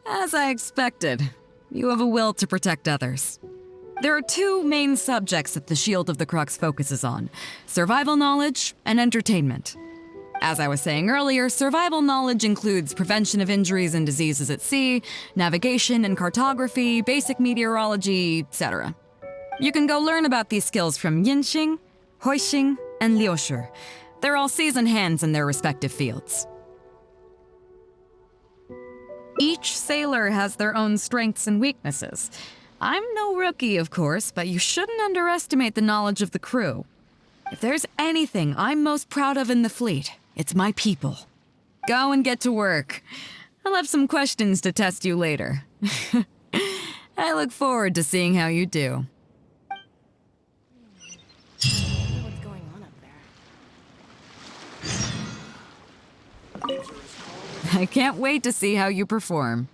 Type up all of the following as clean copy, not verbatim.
As I expected, you have a will to protect others. There are two main subjects that the Shield of the Crux focuses on: survival knowledge and entertainment. As I was saying earlier, survival knowledge includes prevention of injuries and diseases at sea, navigation and cartography, basic meteorology, etc. You can go learn about these skills from Genshin, Huixing, and Liushi. They're all seasoned hands in their respective fields. Each sailor has their own strengths and weaknesses. I'm no rookie, of course, but you shouldn't underestimate the knowledge of the crew. If there's anything I'm most proud of in the fleet, it's my people. Go and get to work. I'll have some questions to test you later. I look forward to seeing how you do. What's going on up there? I can't wait to see how you perform.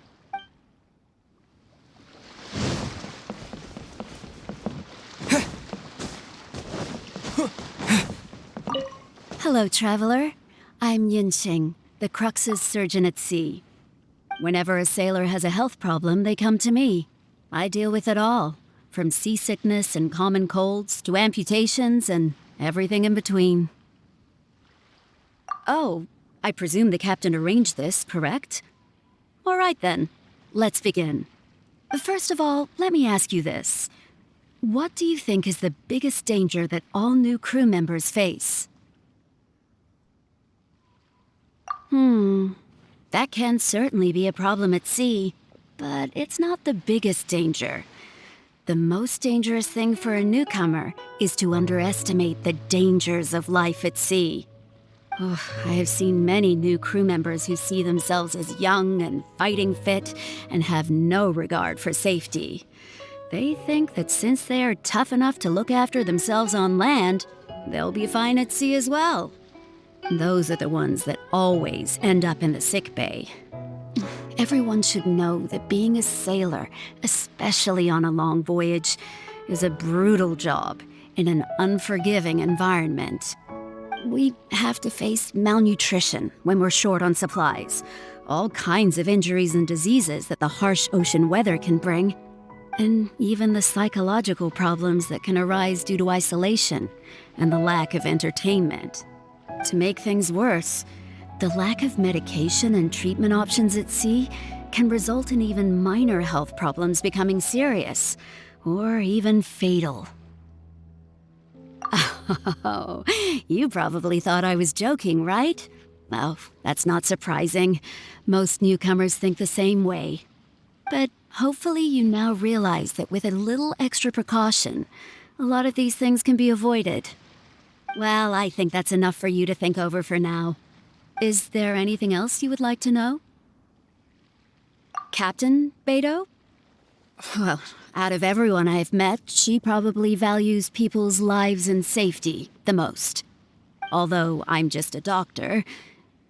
Hello, traveler. I'm Yinxing, the Crux's surgeon at sea. Whenever a sailor has a health problem, they come to me. I deal with it all, from seasickness and common colds to amputations and everything in between. Oh, I presume the captain arranged this, correct? All right then, let's begin. First of all, let me ask you this. What do you think is the biggest danger that all new crew members face? That can certainly be a problem at sea, but it's not the biggest danger. The most dangerous thing for a newcomer is to underestimate the dangers of life at sea. I have seen many new crew members who see themselves as young and fighting fit and have no regard for safety. They think that since they are tough enough to look after themselves on land, they'll be fine at sea as well. Those are the ones that always end up in the sick bay. Everyone should know that being a sailor, especially on a long voyage, is a brutal job in an unforgiving environment. We have to face malnutrition when we're short on supplies, all kinds of injuries and diseases that the harsh ocean weather can bring, and even the psychological problems that can arise due to isolation and the lack of entertainment. To make things worse, the lack of medication and treatment options at sea can result in even minor health problems becoming serious, or even fatal. Oh, you probably thought I was joking, right? Well, that's not surprising. Most newcomers think the same way. But hopefully you now realize that with a little extra precaution, a lot of these things can be avoided. Well, I think that's enough for you to think over for now. Is there anything else you would like to know? Captain Beidou? Well, out of everyone I've met, she probably values people's lives and safety the most. Although I'm just a doctor,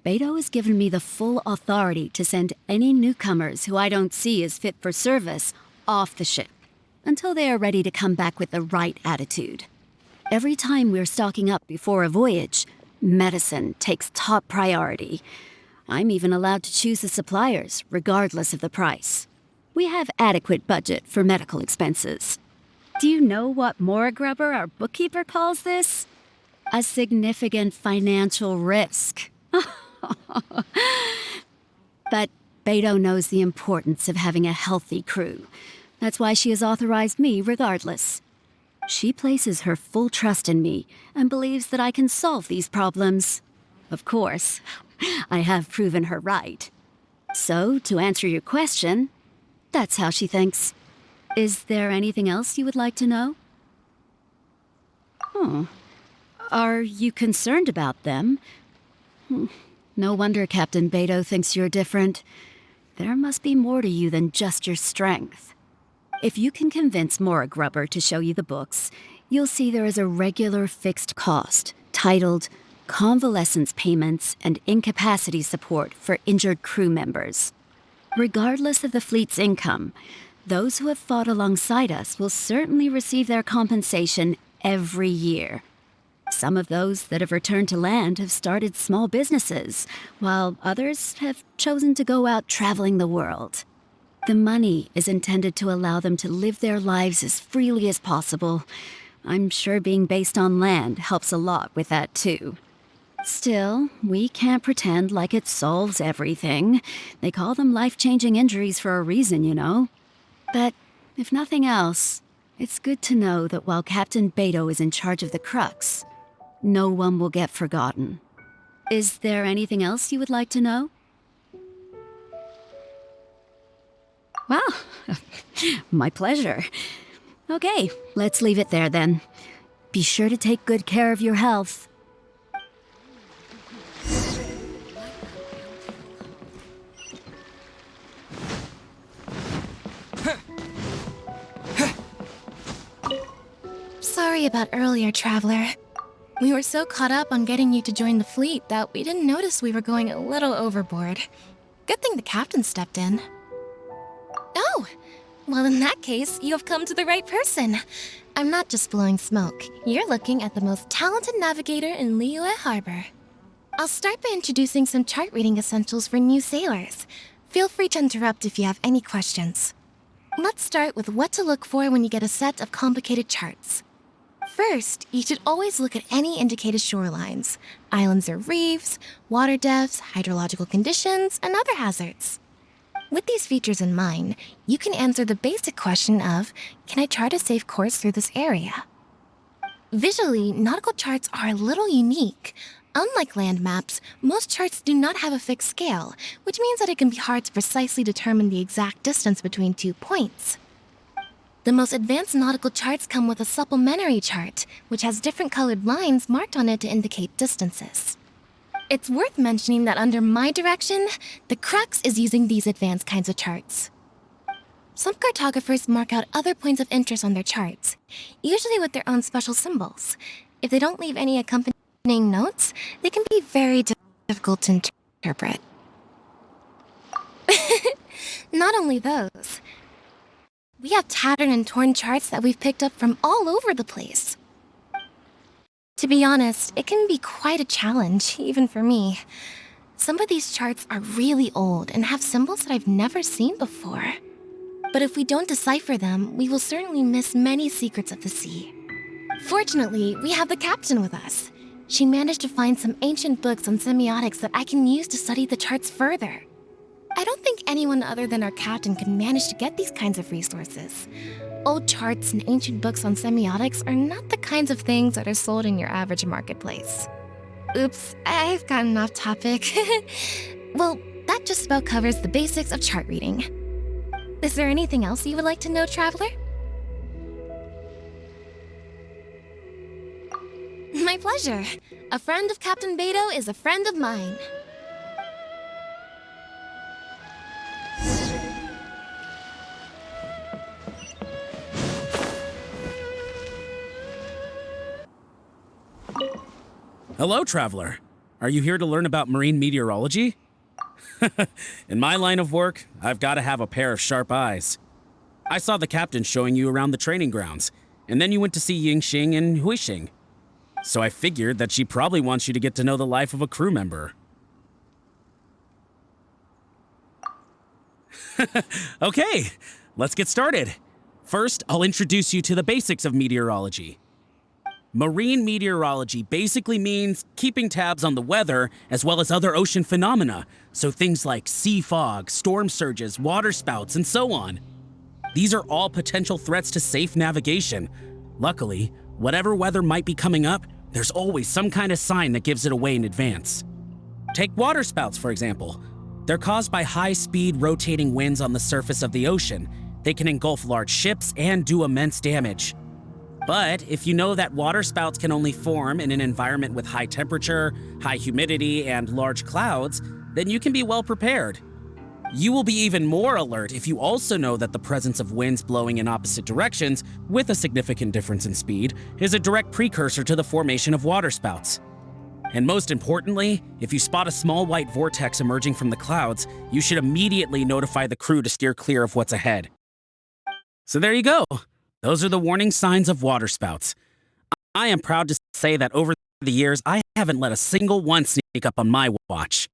Beidou has given me the full authority to send any newcomers who I don't see as fit for service off the ship until they are ready to come back with the right attitude. Every time we're stocking up before a voyage, medicine takes top priority. I'm even allowed to choose the suppliers, regardless of the price. We have adequate budget for medical expenses. Do you know what Grubber, our bookkeeper, calls this? A significant financial risk. But Beidou knows the importance of having a healthy crew. That's why she has authorized me regardless. She places her full trust in me and believes that I can solve these problems. Of course, I have proven her right. So, to answer your question, that's how she thinks. Is there anything else you would like to know? Are you concerned about them? No wonder Captain Beidou thinks you're different. There must be more to you than just your strength. If you can convince Grubber to show you the books, you'll see there is a regular fixed cost titled Convalescence Payments and Incapacity Support for Injured Crew Members. Regardless of the fleet's income, those who have fought alongside us will certainly receive their compensation every year. Some of those that have returned to land have started small businesses, while others have chosen to go out traveling the world. The money is intended to allow them to live their lives as freely as possible. I'm sure being based on land helps a lot with that too. Still, we can't pretend like it solves everything. They call them life-changing injuries for a reason, you know. But if nothing else, it's good to know that while Captain Beidou is in charge of the Crux, no one will get forgotten. Is there anything else you would like to know? Well, my pleasure. Okay, let's leave it there then. Be sure to take good care of your health. Sorry about earlier, Traveler. We were so caught up on getting you to join the fleet that we didn't notice we were going a little overboard. Good thing the captain stepped in. Oh! Well, in that case, you have come to the right person. I'm not just blowing smoke. You're looking at the most talented navigator in Liyue Harbor. I'll start by introducing some chart reading essentials for new sailors. Feel free to interrupt if you have any questions. Let's start with what to look for when you get a set of complicated charts. First, you should always look at any indicated shorelines, islands or reefs, water depths, hydrological conditions, and other hazards. With these features in mind, you can answer the basic question of, can I chart a safe course through this area? Visually, nautical charts are a little unique. Unlike land maps, most charts do not have a fixed scale, which means that it can be hard to precisely determine the exact distance between 2 points. The most advanced nautical charts come with a supplementary chart, which has different colored lines marked on it to indicate distances. It's worth mentioning that under my direction, the Crux is using these advanced kinds of charts. Some cartographers mark out other points of interest on their charts, usually with their own special symbols. If they don't leave any accompanying notes, they can be very difficult to interpret. Not only those. We have tattered and torn charts that we've picked up from all over the place. To be honest, it can be quite a challenge, even for me. Some of these charts are really old and have symbols that I've never seen before. But if we don't decipher them, we will certainly miss many secrets of the sea. Fortunately, we have the captain with us. She managed to find some ancient books on semiotics that I can use to study the charts further. I don't think anyone other than our captain could manage to get these kinds of resources. Old charts and ancient books on semiotics are not the kinds of things that are sold in your average marketplace. Oops, I've gotten off topic. Well, that just about covers the basics of chart reading. Is there anything else you would like to know, Traveler? My pleasure. A friend of Captain Beidou is a friend of mine. Hello, Traveler. Are you here to learn about marine meteorology? In my line of work, I've got to have a pair of sharp eyes. I saw the captain showing you around the training grounds, and then you went to see Yingxing and Huixing. So I figured that she probably wants you to get to know the life of a crew member. Okay, let's get started. First, I'll introduce you to the basics of meteorology. Marine meteorology basically means keeping tabs on the weather as well as other ocean phenomena, so things like sea fog, storm surges, water spouts, and so on. These are all potential threats to safe navigation. Luckily, whatever weather might be coming up, there's always some kind of sign that gives it away in advance. Take water spouts, for example. They're caused by high-speed rotating winds on the surface of the ocean. They can engulf large ships and do immense damage. But if you know that water spouts can only form in an environment with high temperature, high humidity, and large clouds, then you can be well prepared. You will be even more alert if you also know that the presence of winds blowing in opposite directions, with a significant difference in speed, is a direct precursor to the formation of water spouts. And most importantly, if you spot a small white vortex emerging from the clouds, you should immediately notify the crew to steer clear of what's ahead. So there you go. Those are the warning signs of water spouts. I am proud to say that over the years, I haven't let a single one sneak up on my watch.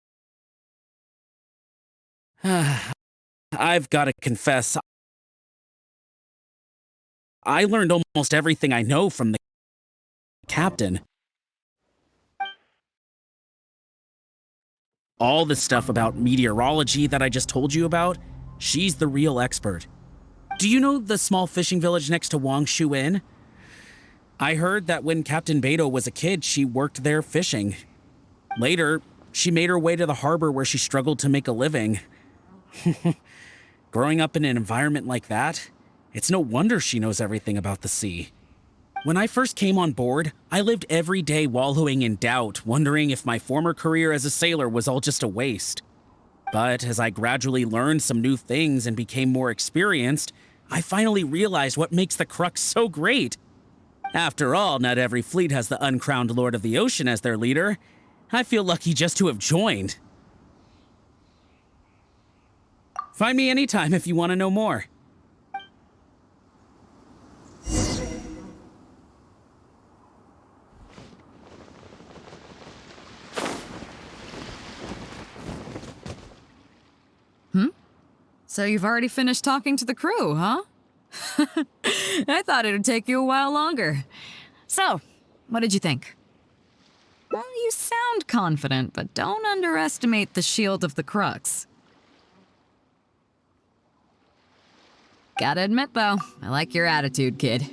I've got to confess, I learned almost everything I know from the captain. All the stuff about meteorology that I just told you about, she's the real expert. Do you know the small fishing village next to Wangshu Inn? I heard that when Captain Beidou was a kid, she worked there fishing. Later, she made her way to the harbor where she struggled to make a living. Growing up in an environment like that, it's no wonder she knows everything about the sea. When I first came on board, I lived every day wallowing in doubt, wondering if my former career as a sailor was all just a waste. But as I gradually learned some new things and became more experienced, I finally realized what makes the Crux so great. After all, not every fleet has the uncrowned Lord of the Ocean as their leader. I feel lucky just to have joined. Find me anytime if you want to know more. So you've already finished talking to the crew, huh? I thought it'd take you a while longer. So, what did you think? Well, you sound confident, but don't underestimate the shield of the Crux. Gotta admit, though, I like your attitude, kid.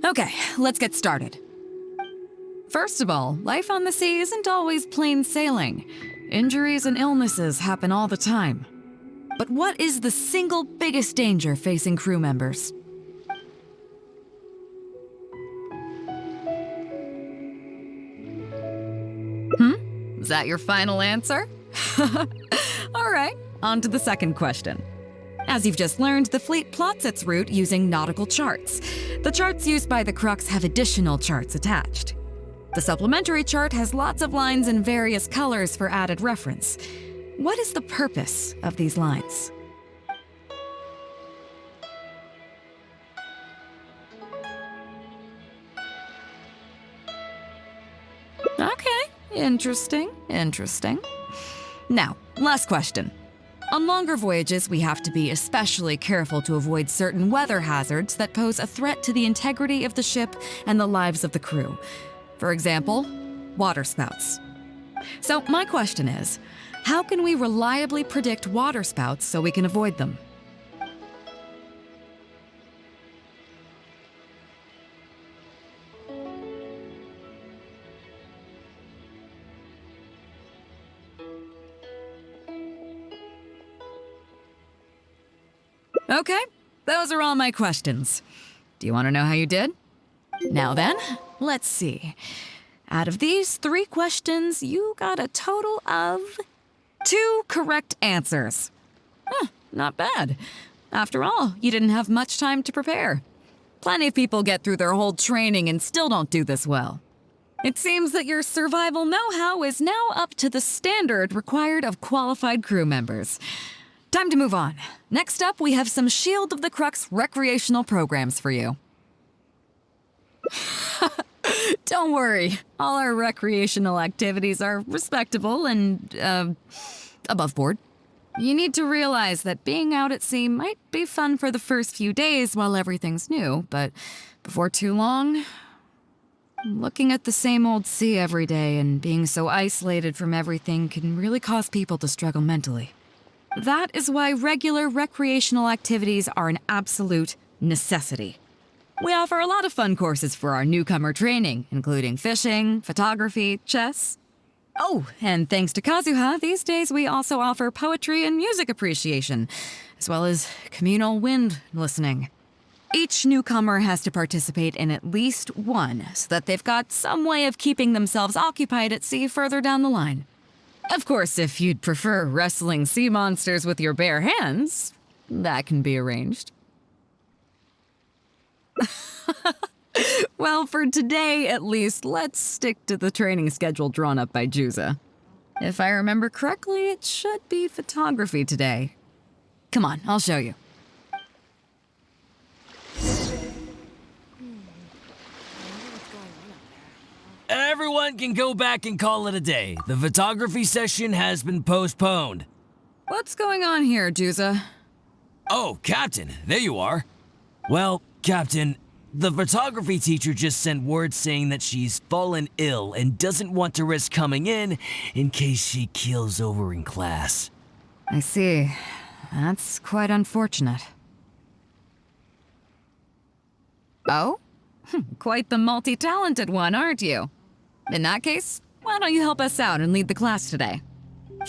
Okay, let's get started. First of all, life on the sea isn't always plain sailing. Injuries and illnesses happen all the time. But what is the single biggest danger facing crew members? Is that your final answer? All right, on to the second question. As you've just learned, the fleet plots its route using nautical charts. The charts used by the Crux have additional charts attached. The supplementary chart has lots of lines in various colors for added reference. What is the purpose of these lines? Okay, interesting. Now, last question. On longer voyages, we have to be especially careful to avoid certain weather hazards that pose a threat to the integrity of the ship and the lives of the crew. For example, waterspouts. So my question is, how can we reliably predict waterspouts so we can avoid them? Okay, those are all my questions. Do you want to know how you did? Now then, let's see. Out of these 3 questions, you got a total of 2 correct answers. Not bad. After all, you didn't have much time to prepare. Plenty of people get through their whole training and still don't do this well. It seems that your survival know-how is now up to the standard required of qualified crew members. Time to move on. Next up, we have some Shield of the Crux recreational programs for you. Don't worry, all our recreational activities are respectable and, above board. You need to realize that being out at sea might be fun for the first few days while everything's new, but before too long, looking at the same old sea every day and being so isolated from everything can really cause people to struggle mentally. That is why regular recreational activities are an absolute necessity. We offer a lot of fun courses for our newcomer training, including fishing, photography, chess. Oh, and thanks to Kazuha, these days we also offer poetry and music appreciation, as well as communal wind listening. Each newcomer has to participate in at least one, so that they've got some way of keeping themselves occupied at sea further down the line. Of course, if you'd prefer wrestling sea monsters with your bare hands, that can be arranged. Well, for today at least, let's stick to the training schedule drawn up by Juza. If I remember correctly, it should be photography today. Come on, I'll show you. everyone can go back and call it a day. The photography session has been postponed. What's going on here, Juza? Oh, Captain, there you are. Well, Captain, the photography teacher just sent word saying that she's fallen ill and doesn't want to risk coming in case she keels over in class. I see. That's quite unfortunate. Oh? Quite the multi-talented one, aren't you? In that case, why don't you help us out and lead the class today?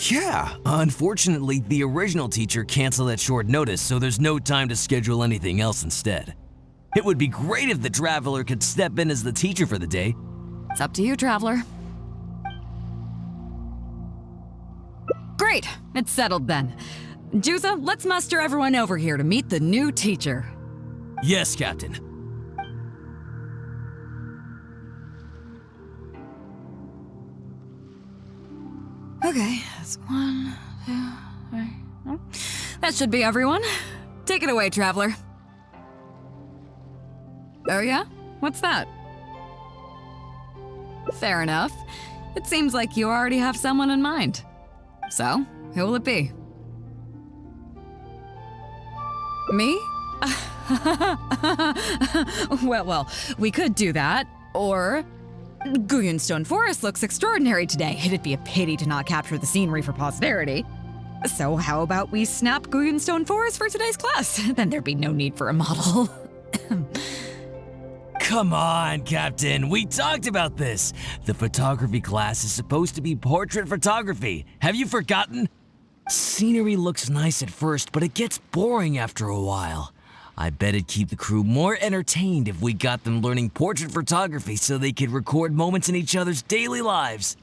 Yeah, unfortunately, the original teacher canceled at short notice, so there's no time to schedule anything else instead. It would be great if the Traveler could step in as the teacher for the day. It's up to you, Traveler. Great, it's settled then. Juza, let's muster everyone over here to meet the new teacher. Yes, Captain. Okay, that's 1, 2, 3. Oh, that should be everyone. Take it away, Traveler. Oh yeah? What's that? Fair enough. It seems like you already have someone in mind. So, who will it be? Me? well, we could do that, or... Guyunstone Forest looks extraordinary today. It'd be a pity to not capture the scenery for posterity. So how about we snap Guyunstone Forest for today's class? Then there'd be no need for a model. Come on, Captain, we talked about this. The photography class is supposed to be portrait photography. Have you forgotten? Scenery looks nice at first, but it gets boring after a while. I bet it'd keep the crew more entertained if we got them learning portrait photography so they could record moments in each other's daily lives.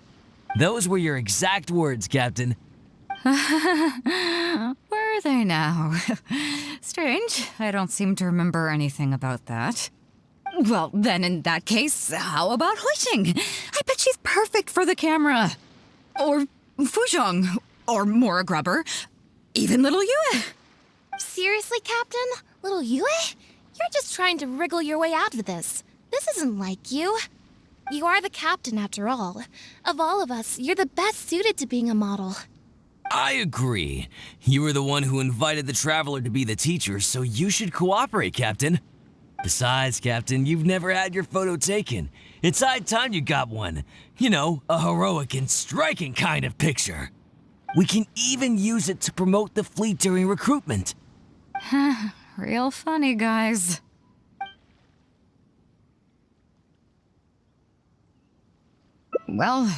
Those were your exact words, Captain. Were they now? Strange. I don't seem to remember anything about that. Well, then in that case, how about Huixing? I bet she's perfect for the camera. Or Fuzhong. Or Mora Grubber. Even little Yue. Seriously, Captain? Little Yue? You're just trying to wriggle your way out of this. This isn't like you. You are the captain, after all. Of all of us, you're the best suited to being a model. I agree. You were the one who invited the Traveler to be the teacher, so you should cooperate, Captain. Besides, Captain, you've never had your photo taken. It's high time you got one. You know, a heroic and striking kind of picture. We can even use it to promote the fleet during recruitment. Real funny, guys. Well,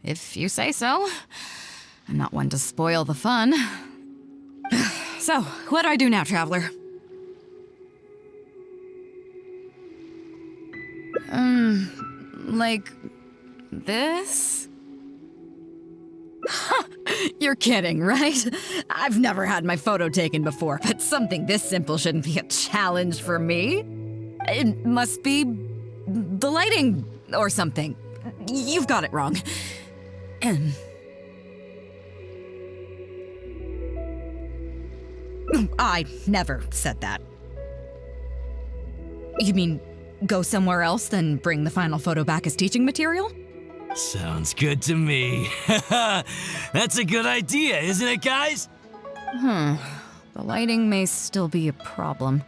if you say so. I'm not one to spoil the fun. So, what do I do now, Traveler? Like this? You're kidding, right? I've never had my photo taken before, but something this simple shouldn't be a challenge for me. It must be the lighting or something. You've got it wrong. I never said that. You mean go somewhere else, then bring the final photo back as teaching material? Sounds good to me. That's a good idea, isn't it, guys? The lighting may still be a problem,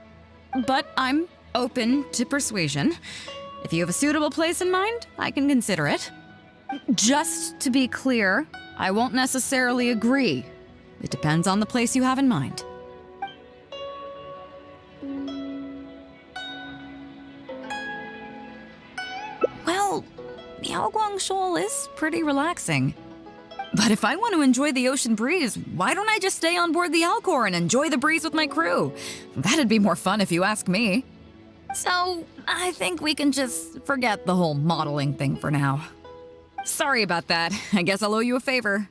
but I'm open to persuasion. If you have a suitable place in mind, I can consider it. Just to be clear, I won't necessarily agree. It depends on the place you have in mind. Well, Yaoguang Shoal is pretty relaxing. But if I want to enjoy the ocean breeze, why don't I just stay on board the Alcor and enjoy the breeze with my crew? That'd be more fun if you ask me. So, I think we can just forget the whole modeling thing for now. Sorry about that. I guess I'll owe you a favor.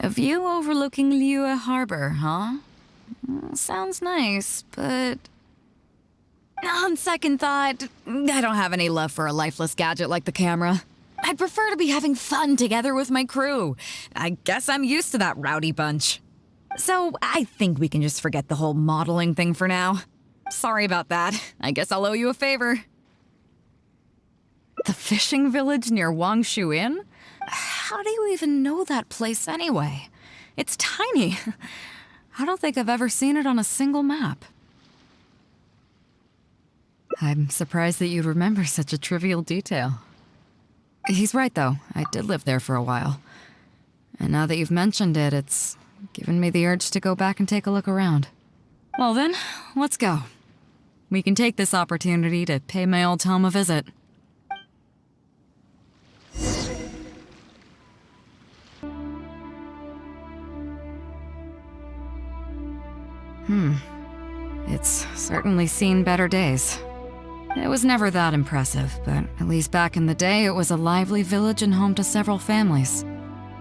A view overlooking Liyue Harbor, huh? Sounds nice, but... on second thought, I don't have any love for a lifeless gadget like the camera. I'd prefer to be having fun together with my crew. I guess I'm used to that rowdy bunch. So I think we can just forget the whole modeling thing for now. Sorry about that. I guess I'll owe you a favor. The fishing village near Wangshu Inn? How do you even know that place anyway? It's tiny. I don't think I've ever seen it on a single map. I'm surprised that you'd remember such a trivial detail. He's right, though. I did live there for a while. And now that you've mentioned it, it's given me the urge to go back and take a look around. Well then, let's go. We can take this opportunity to pay my old home a visit. It's certainly seen better days. It was never that impressive, but at least back in the day, it was a lively village and home to several families.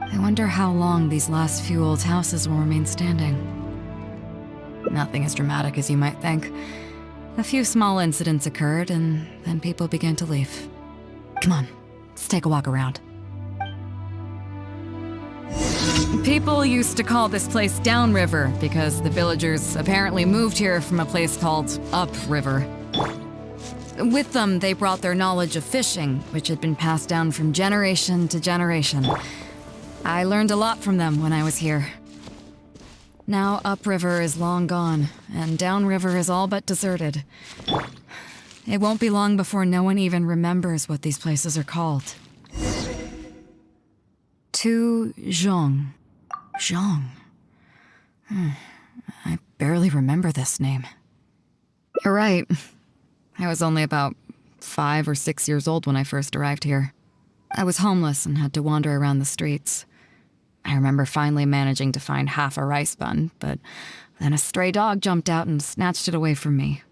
I wonder how long these last few old houses will remain standing. Nothing as dramatic as you might think. A few small incidents occurred, and then people began to leave. Come on, let's take a walk around. People used to call this place Downriver because the villagers apparently moved here from a place called Upriver. With them, they brought their knowledge of fishing, which had been passed down from generation to generation. I learned a lot from them when I was here. Now Upriver is long gone, and Downriver is all but deserted. It won't be long before no one even remembers what these places are called. To Zhong. Zhong. I barely remember this name. You're right. I was only about 5 or 6 years old when I first arrived here. I was homeless and had to wander around the streets. I remember finally managing to find half a rice bun, but then a stray dog jumped out and snatched it away from me.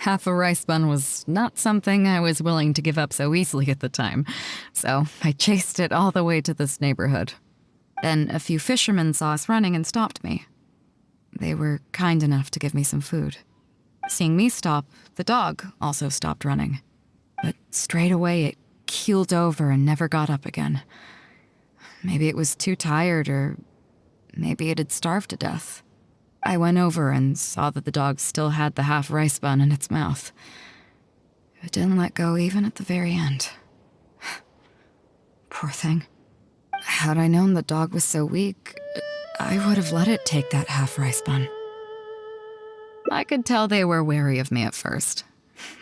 Half a rice bun was not something I was willing to give up so easily at the time, so I chased it all the way to this neighborhood. Then a few fishermen saw us running and stopped me. They were kind enough to give me some food. Seeing me stop, the dog also stopped running. But straight away it keeled over and never got up again. Maybe it was too tired, or maybe it had starved to death. I went over and saw that the dog still had the half rice bun in its mouth. It didn't let go even at the very end. Poor thing. Had I known the dog was so weak, I would have let it take that half rice bun. I could tell they were wary of me at first.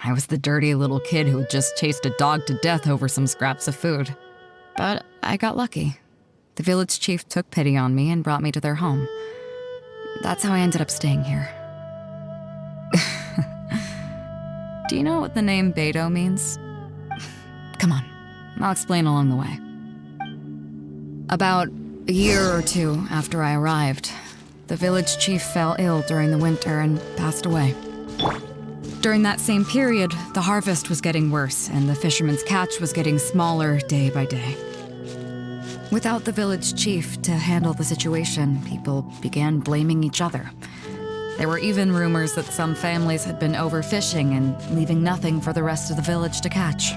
I was the dirty little kid who had just chased a dog to death over some scraps of food. But I got lucky. The village chief took pity on me and brought me to their home. That's how I ended up staying here. Do you know what the name Beidou means? Come on, I'll explain along the way. About a year or two after I arrived, the village chief fell ill during the winter and passed away. During that same period, the harvest was getting worse and the fishermen's catch was getting smaller day by day. Without the village chief to handle the situation, people began blaming each other. There were even rumors that some families had been overfishing and leaving nothing for the rest of the village to catch.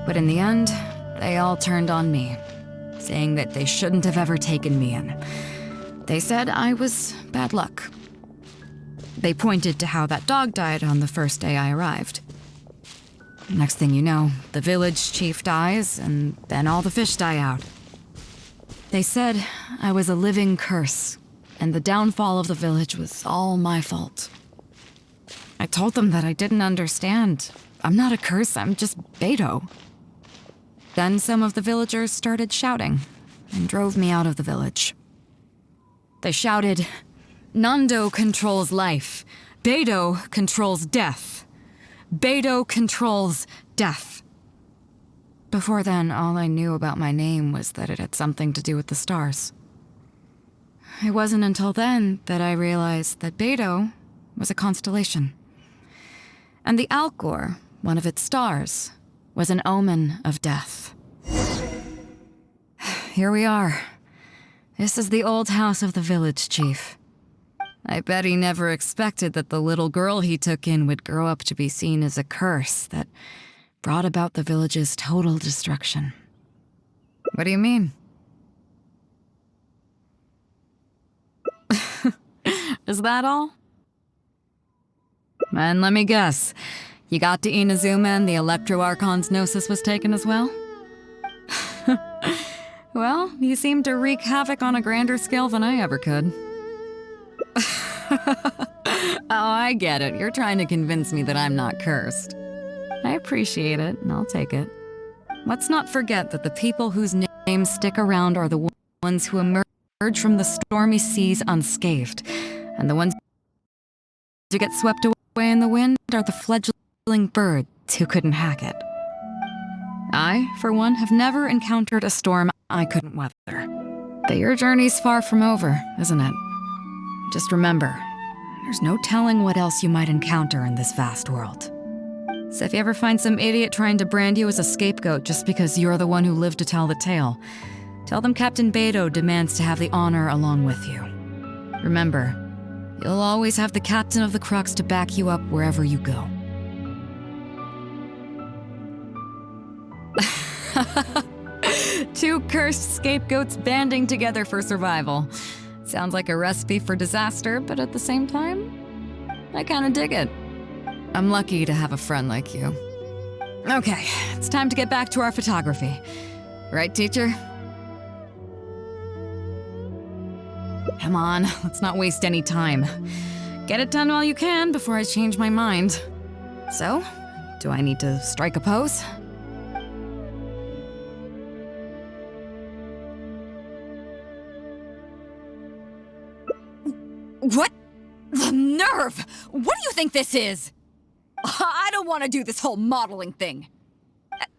But in the end, they all turned on me, saying that they shouldn't have ever taken me in. They said I was bad luck. They pointed to how that dog died on the first day I arrived. Next thing you know, the village chief dies, and then all the fish die out. They said I was a living curse, and the downfall of the village was all my fault. I told them that I didn't understand. I'm not a curse, I'm just Beidou. Then some of the villagers started shouting and drove me out of the village. They shouted, "Nando controls life. Beidou controls death. Beidou controls death." Before then, all I knew about my name was that it had something to do with the stars. It wasn't until then that I realized that Beidou was a constellation. And the Alcor, one of its stars, was an omen of death. Here we are. This is the old house of the village chief. I bet he never expected that the little girl he took in would grow up to be seen as a curse that brought about the village's total destruction. What do you mean? Is that all? And let me guess, you got to Inazuma and the Electro Archon's Gnosis was taken as well? Well, you seem to wreak havoc on a grander scale than I ever could. Oh, I get it. You're trying to convince me that I'm not cursed. I appreciate it, and I'll take it. Let's not forget that the people whose names stick around are the ones who emerge from the stormy seas unscathed, and the ones who get swept away in the wind are the fledgling birds who couldn't hack it. I, for one, have never encountered a storm I couldn't weather. But your journey's far from over, isn't it? Just remember, there's no telling what else you might encounter in this vast world. So if you ever find some idiot trying to brand you as a scapegoat just because you're the one who lived to tell the tale, tell them Captain Beidou demands to have the honor along with you. Remember, you'll always have the captain of the Crux to back you up wherever you go. Two cursed scapegoats banding together for survival. Sounds like a recipe for disaster, but at the same time, I kinda dig it. I'm lucky to have a friend like you. Okay, it's time to get back to our photography. Right, teacher? Come on, let's not waste any time. Get it done while you can before I change my mind. So, do I need to strike a pose? What? The nerve! What do you think this is? I don't want to do this whole modeling thing.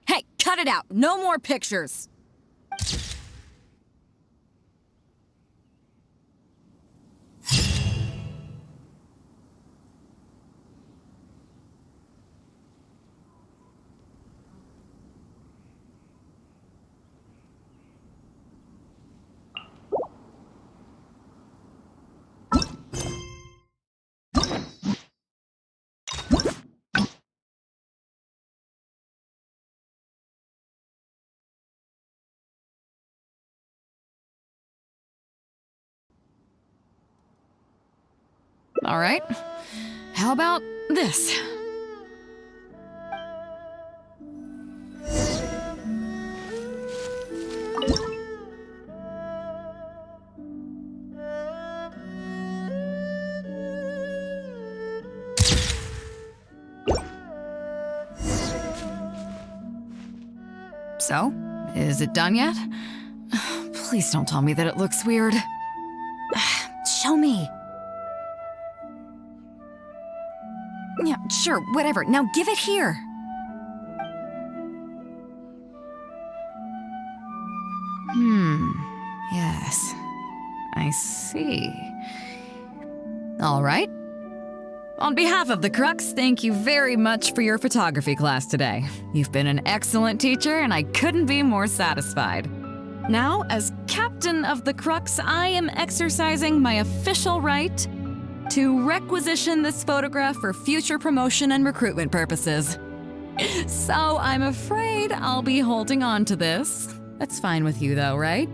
Hey, cut it out. No more pictures. All right. How about this? So, is it done yet? Please don't tell me that it looks weird. Show me. Yeah, sure, whatever. Now give it here. Yes. I see. All right. On behalf of the Crux, thank you very much for your photography class today. You've been an excellent teacher, and I couldn't be more satisfied. Now, as captain of the Crux, I am exercising my official right to requisition this photograph for future promotion and recruitment purposes. So I'm afraid I'll be holding on to this. That's fine with you though, right?